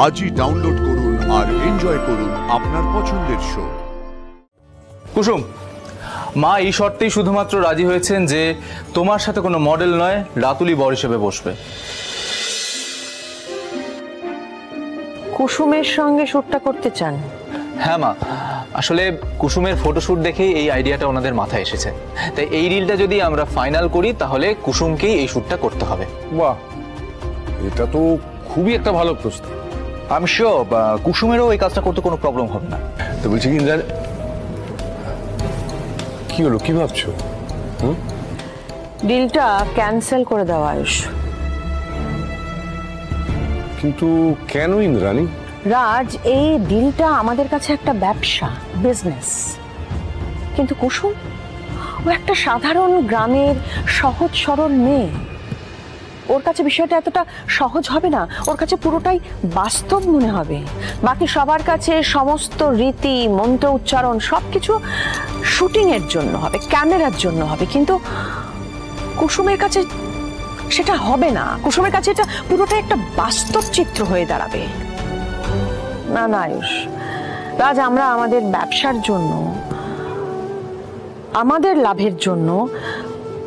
আজই ডাউনলোড করুন আর এনজয় করুন আপনার পছন্দের শো। কুসুম, মা এই শর্তেই শুধুমাত্র রাজি হয়েছেন যে তোমার সাথে কোনো মডেল নয়, রাতুলি বর হিসেবে বসবে। কুসুমের সঙ্গে শ্যুটটা করতে চান? হ্যাঁ মা, আসলে কুসুমের ফটোশ্যুট দেখেই এই আইডিয়াটা ওনাদের মাথায় এসেছে। তাই এই রিলটা যদি আমরা ফাইনাল করি তাহলে কুসুমকেই এই শ্যুটটা করতে হবে। বাহ, এটা তো খুবই একটা ভালো প্রস্তাব। আমি শিওর কুসুমেরও এই কাজটা করতে কোনো প্রবলেম হবে না। তো বলছি কি ইন্দ্রাণী, কি হলো, কি ভাবছো? ডিলটা ক্যান্সেল করে দেওয়া আয়ুষ। কিন্তু কেন ইন্দ্রাণী? রাজ, এই ডিলটা আমাদের কাছে একটা ব্যবসা, বিজনেস, কিন্তু কুসুম ও একটা সাধারণ গ্রামের সহজ সরল মেয়ে। ওর কাছে বিষয়টা এতটা সহজ হবে না, ওর কাছে পুরোটাই বাস্তব মনে হবে। বাকি সবার কাছে সমস্ত রীতি মন্ত্র উচ্চারণ সবকিছু শুটিং এর জন্য হবে, ক্যামেরার জন্য হবে, কিন্তু কুসুমের কাছে সেটা হবে না। কুসুমের কাছে এটা পুরোটাই একটা বাস্তব চিত্র হয়ে দাঁড়াবে। না না আয়ুষ, রাজ, আমরা আমাদের ব্যবসার জন্য, আমাদের লাভের জন্য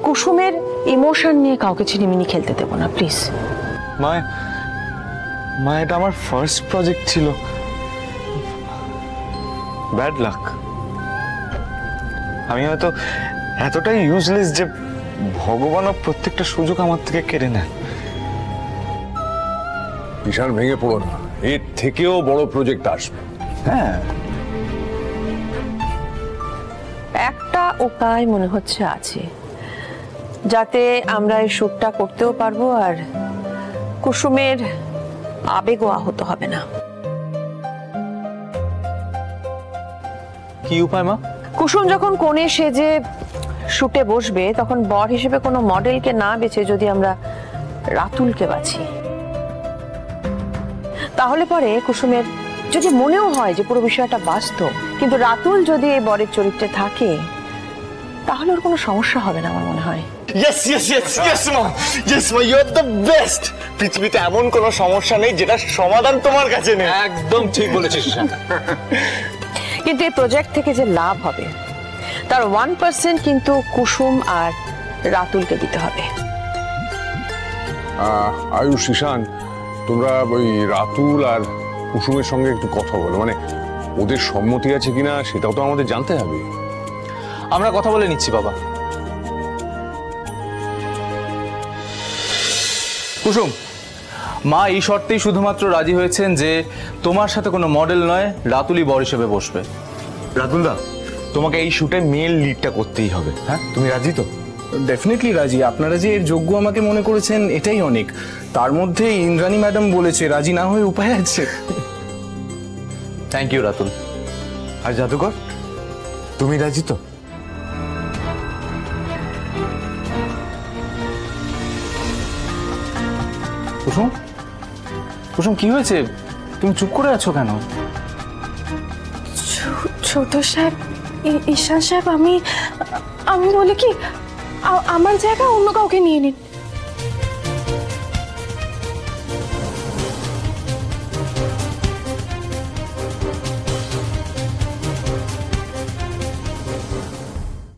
কুসুমের ইমোশন নিয়ে কাউকে ছিনিমিনি খেলতে দেব না, প্লিজ। মা, এটা আমার ফার্স্ট প্রজেক্ট ছিল, ব্যাড লাক। আমি হয়তো এতটাই ইউজলেস যে ভগবানও প্রত্যেকটা সুযোগ আমার থেকে কেড়ে নেয়। বিশাল ভেঙে পড়ো না, এর থেকেও বড় প্রজেক্ট আসবে। হ্যাঁ, একটা উপায় মনে হচ্ছে আছে, যাতে আমরা এই শ্যুটটা করতেও পারবো আর কুসুমের আবেগও আহত হবে না। কি উপায় মা? কুসুম যখন কোণে সেজে শুটে বসবে তখন বর হিসেবে কোনো মডেলকে না বেছে যদি আমরা রাতুলকে বাছি, তাহলে পরে কুসুমের যদি মনেও হয় যে পুরো বিষয়টা বাস্তব, কিন্তু রাতুল যদি এই বরের চরিত্রে থাকে তাহলে ওর কোনো সমস্যা হবে না আমার মনে হয়। Yes, yes, yes, yes, mom. Yes, mom, you're the best. পৃথিবীতে এমন কোনো সমস্যা নেই যেটা সমাধান তোমার কাছে নেই। একদম ঠিক বলেছিস। কিন্তু এই প্রজেক্ট থেকে যে লাভ হবে তার 1% কিন্তু কুসুম আর রাতুলকে দিতে হবে। আয়ুষ, ঈশান, তোমরা ওই রাতুল আর কুসুমের সঙ্গে একটু কথা বলো, মানে ওদের সম্মতি আছে কিনা সেটাও তো আমাদের জানতে হবে। আমরা কথা বলে নিচ্ছি বাবা। কুসুম, মা এই শর্তেই শুধুমাত্র রাজি হয়েছেন যে তোমার সাথে কোনো মডেল নয়, রাতুলি বর হিসেবে বসবে। রাতুলদা, তোমাকে এই শুটে মেল লিডটা করতেই হবে। হ্যাঁ, তুমি রাজি তো? ডেফিনেটলি রাজি। আপনারা যে এর যোগ্য আমাকে মনে করেছেন এটাই অনেক। তার মধ্যে ইন্দ্রাণী ম্যাডাম বলেছে, রাজি না হয়ে উপায় আছে। Thank you Ratul. আর জাদুকর, তুমি রাজি তো? কুসুম, কুসুম কি হয়েছে? তুমি চুপ করে আছো কেন? ছোট সাহেব, ঈশান সাহেব, আমি বলি কি, আমার জায়গা অন্য কাউকে নিয়ে নিন।